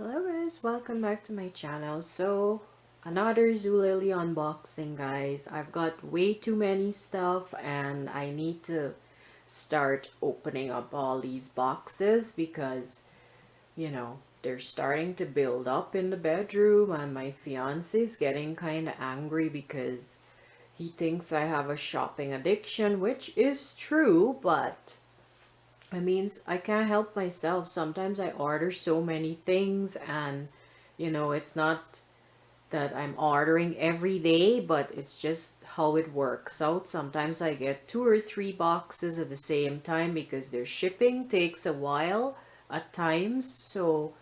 Hello guys, welcome back to my channel. So another Zulily unboxing, guys. I've got way too many stuff and I need to start opening up all these boxes because they're starting to build up in the bedroom, and my fiance's getting kind of angry because he thinks I have a shopping addiction, which is true, but I mean, I can't help myself. Sometimes I order so many things, and it's not that I'm ordering every day, but it's just how it works out. Sometimes I get 2 or 3 boxes at the same time because their shipping takes a while at times. So,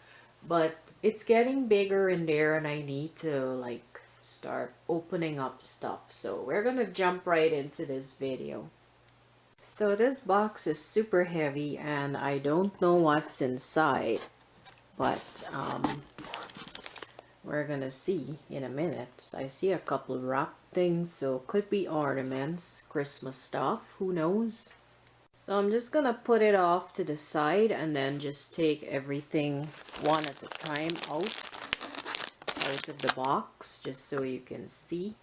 but it's getting bigger in there, and I need to like start opening up stuff. So we're gonna jump right into this video. So this box is super heavy and I don't know what's inside, but we're gonna see in a minute. I see a couple of wrap things, so could be ornaments, Christmas stuff, who knows. So I'm just gonna put it off to the side and then just take everything one at a time out of the box, just so you can see.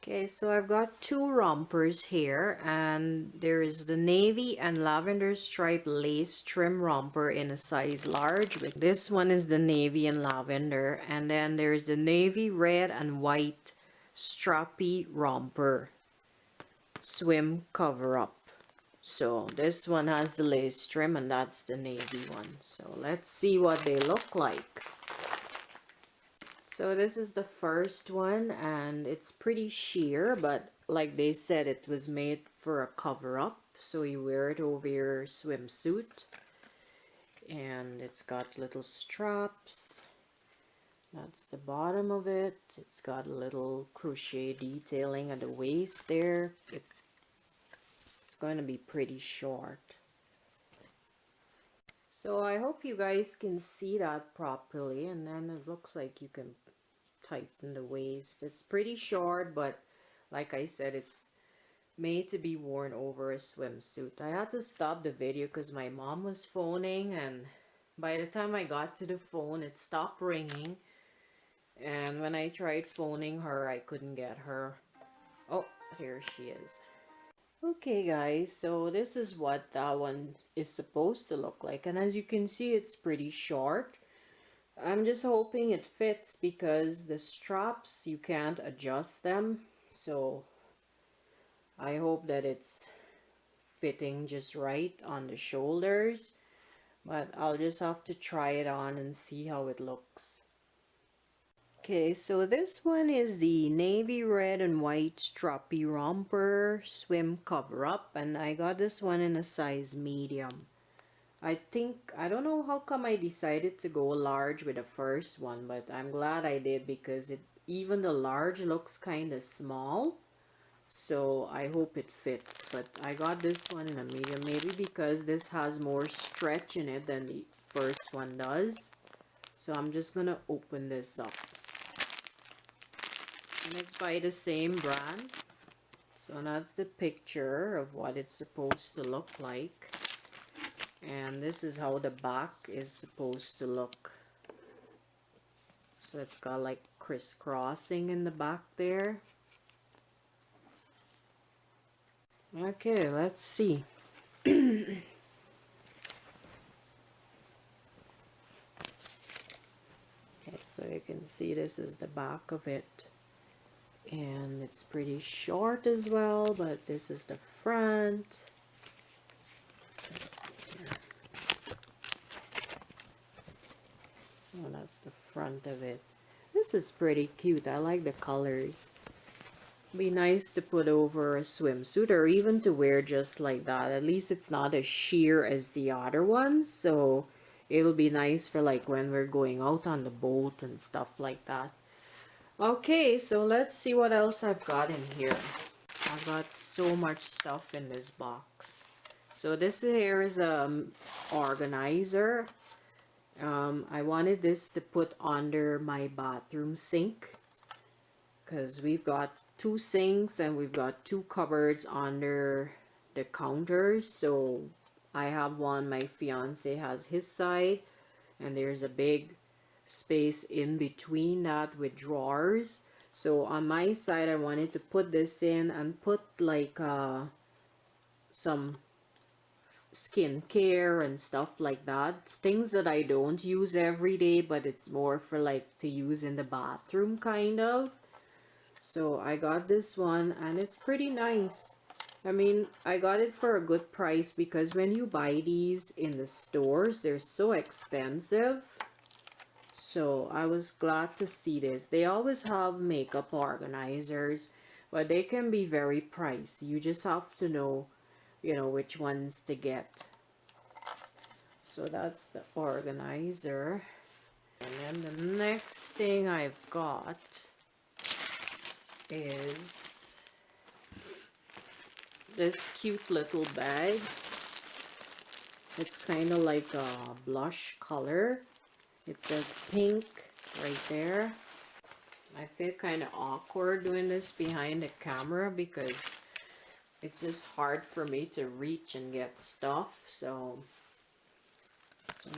Okay, so I've got 2 rompers here, and there is the navy and lavender stripe lace trim romper in a size large. This one is the navy and lavender, and then there's the navy red and white strappy romper swim cover up. So this one has the lace trim and that's the navy one. So let's see what they look like. So this is the first one, and it's pretty sheer, but like they said, it was made for a cover-up, so you wear it over your swimsuit. And it's got little straps. That's the bottom of it. It's got a little crochet detailing at the waist there. It's going to be pretty short. So I hope you guys can see that properly, and then it looks like you can tighten the waist. It's pretty short, but like I said, it's made to be worn over a swimsuit. I had to stop the video because my mom was phoning, and by the time I got to the phone, it stopped ringing, and when I tried phoning her, I couldn't get her. Oh, here she is. Okay guys, so this is what that one is supposed to look like, and as you can see, it's pretty short. I'm just hoping it fits because the straps, you can't adjust them, so I hope that it's fitting just right on the shoulders, but I'll just have to try it on and see how it looks. Okay, so this one is the navy red and white strappy romper swim cover up, and I got this one in a size medium. I don't know how come I decided to go large with the first one, but I'm glad I did because even the large looks kind of small. So I hope it fits, but I got this one in a medium, maybe because this has more stretch in it than the first one does. So I'm just gonna open this up. And it's by the same brand. So that's the picture of what it's supposed to look like. And this is how the back is supposed to look. So it's got like crisscrossing in the back there. Okay, let's see. Okay, so you can see this is the back of it. And it's pretty short as well, but this is the front. Oh, that's the front of it. This is pretty cute. I like the colors. Be nice to put over a swimsuit, or even to wear just like that. At least it's not as sheer as the other ones, so it'll be nice for like when we're going out on the boat and stuff like that. Okay, so let's see what else I've got in here. I've got so much stuff in this box. So this here is organizer. I wanted this to put under my bathroom sink because we've got 2 sinks and we've got 2 cupboards under the counters. So I have one, my fiance has his side, and there's a big space in between that with drawers. So on my side, I wanted to put this in and put like some skincare and stuff like that. It's things that I don't use every day, but it's more for like to use in the bathroom kind of. So I got this one and it's pretty nice. I mean, I got it for a good price because when you buy these in the stores, they're so expensive. So I was glad to see this. They always have makeup organizers, but they can be very pricey. You just have to know, you know, which ones to get. So that's the organizer. And then the next thing I've got is this cute little bag. It's kind of like a blush color. It says pink right there. I feel kind of awkward doing this behind the camera because it's just hard for me to reach and get stuff. So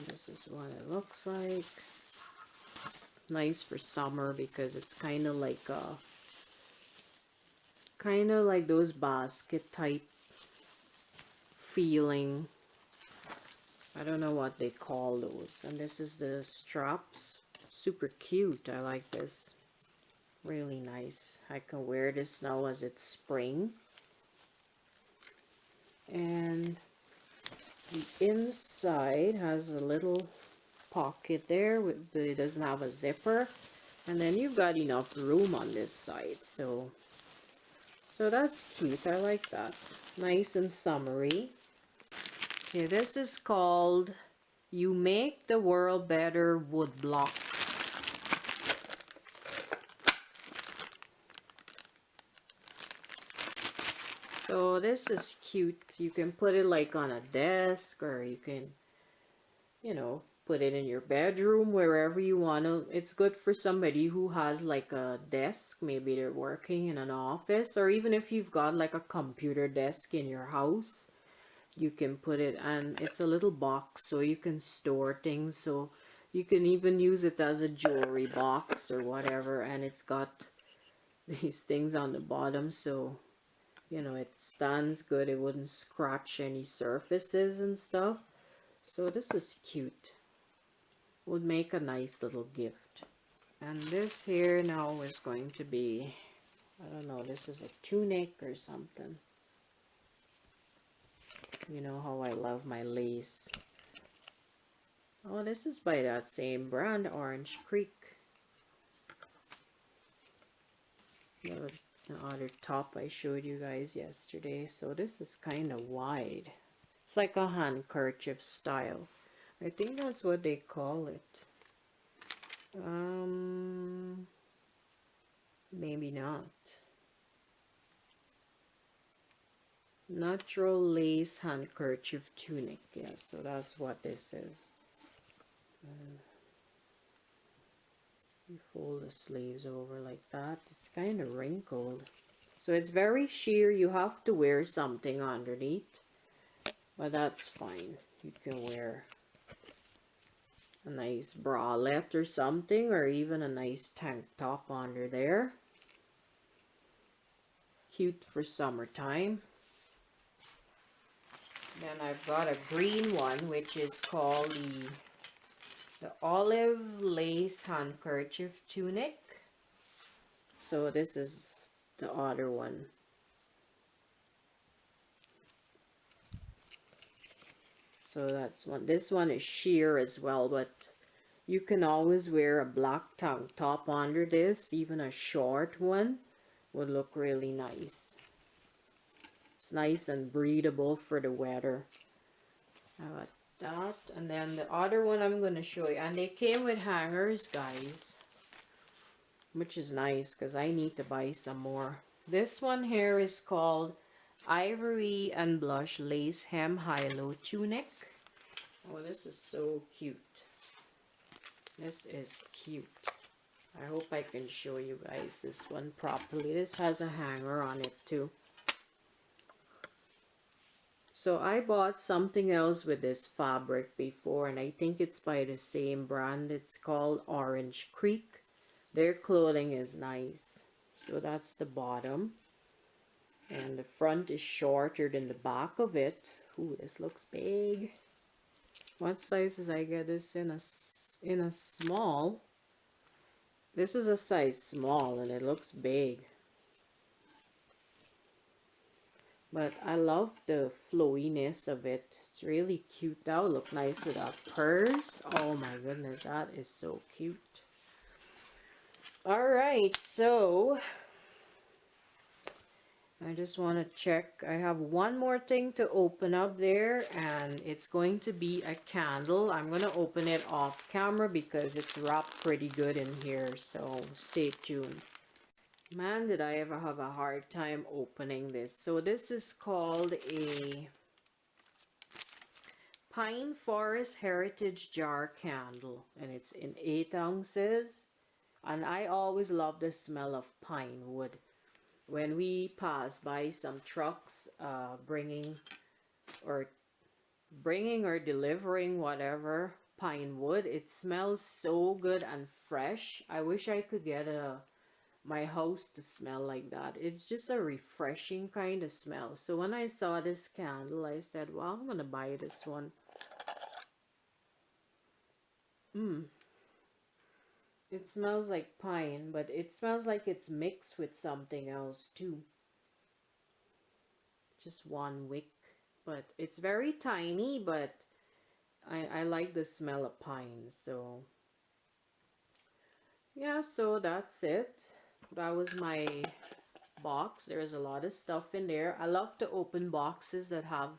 this is what it looks like. Nice for summer because it's kind of like those basket type feeling. I don't know what they call those. And this is the straps. Super cute. I like this. Really nice. I can wear this now as it's spring. And the inside has a little pocket there, but it doesn't have a zipper. And then you've got enough room on this side. So that's cute. I like that. Nice and summery. Okay, this is called You Make the World Better Wood Block. So this is cute. You can put it like on a desk, or you can, you know, put it in your bedroom, wherever you want to. It's good for somebody who has like a desk. Maybe they're working in an office, or even if you've got like a computer desk in your house. You can put it, and it's a little box so you can store things. So you can even use it as a jewelry box or whatever, and it's got these things on the bottom, so you know it stands good. It wouldn't scratch any surfaces and stuff. So this is cute. Would make a nice little gift. And this here now is going to be, I don't know, this is a tunic or something. You know how I love my lace. Oh, this is by that same brand, Orange Creek. The other top I showed you guys yesterday. So this is kind of wide. It's like a handkerchief style. I think that's what they call it. Maybe not. Natural lace handkerchief tunic. Yeah, so that's what this is. You fold the sleeves over like that. It's kind of wrinkled. So it's very sheer. You have to wear something underneath. But that's fine. You can wear a nice bralette or something, or even a nice tank top under there. Cute for summertime. Then I've got a green one, which is called the olive lace handkerchief tunic. So this is the other one. So that's one. This one is sheer as well, but you can always wear a black tank top under this. Even a short one would look really nice. It's nice and breathable for the weather. How about that? And then the other one I'm going to show you. And they came with hangers, guys. Which is nice because I need to buy some more. This one here is called Ivory and Blush Lace Hem High-Low Tunic. Oh, this is so cute. This is cute. I hope I can show you guys this one properly. This has a hanger on it too. So I bought something else with this fabric before, and I think it's by the same brand. It's called Orange Creek. Their clothing is nice. So that's the bottom. And the front is shorter than the back of it. Ooh, this looks big. What size did I get this in? A small. This is a size small and it looks big. But I love the flowiness of it. It's really cute. That would look nice with a purse. Oh my goodness, that is so cute. Alright, so I just want to check. I have one more thing to open up there, and it's going to be a candle. I'm going to open it off camera because it's wrapped pretty good in here, so stay tuned. Man, did I ever have a hard time opening this. So this is called a Pine Forest Heritage Jar Candle, and it's in 8 ounces. And I always love the smell of pine wood. When we pass by some trucks bringing or delivering whatever pine wood, it smells so good and fresh. I wish I could get my house to smell like that. It's just a refreshing kind of smell. So when I saw this candle, I said, well, I'm gonna buy this one. It smells like pine, but it smells like it's mixed with something else too. Just one wick, but it's very tiny, but I like the smell of pine. So yeah, so that's it. That was my box. There's a lot of stuff in there. I love to open boxes that have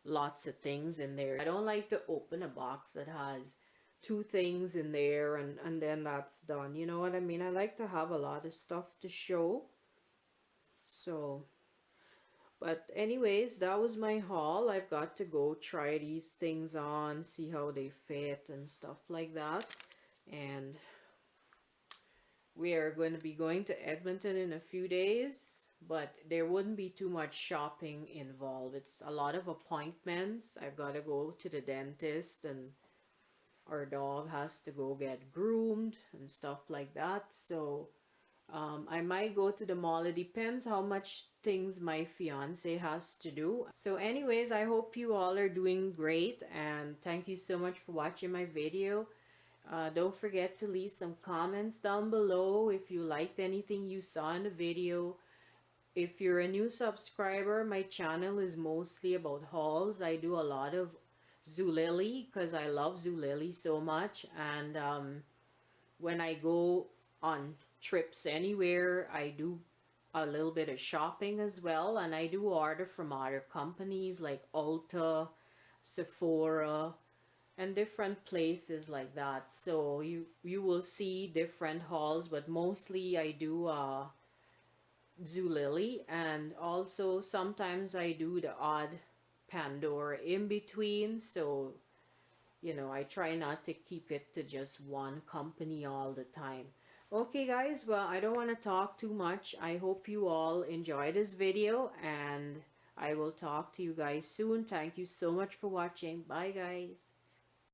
lots of things in there. I don't like to open a box that has 2 things in there and then that's done. You know what I mean? I like to have a lot of stuff to show. So, but anyways, that was my haul. I've got to go try these things on, see how they fit and stuff like that. And we are going to be going to Edmonton in a few days, but there wouldn't be too much shopping involved. It's a lot of appointments. I've got to go to the dentist, and our dog has to go get groomed and stuff like that. So I might go to the mall. It depends how much things my fiance has to do. So anyways, I hope you all are doing great, and thank you so much for watching my video. Don't forget to leave some comments down below if you liked anything you saw in the video. If you're a new subscriber, my channel is mostly about hauls. I do a lot of Zulily because I love Zulily so much, and when I go on trips anywhere, I do a little bit of shopping as well, and I do order from other companies like Ulta, Sephora, and different places like that. So you will see different hauls, but mostly I do Zulily, and also sometimes I do the odd Pandora in between. So you know, I try not to keep it to just one company all the time. Okay guys, well, I don't want to talk too much. I hope you all enjoy this video, and I will talk to you guys soon. Thank you so much for watching. Bye guys.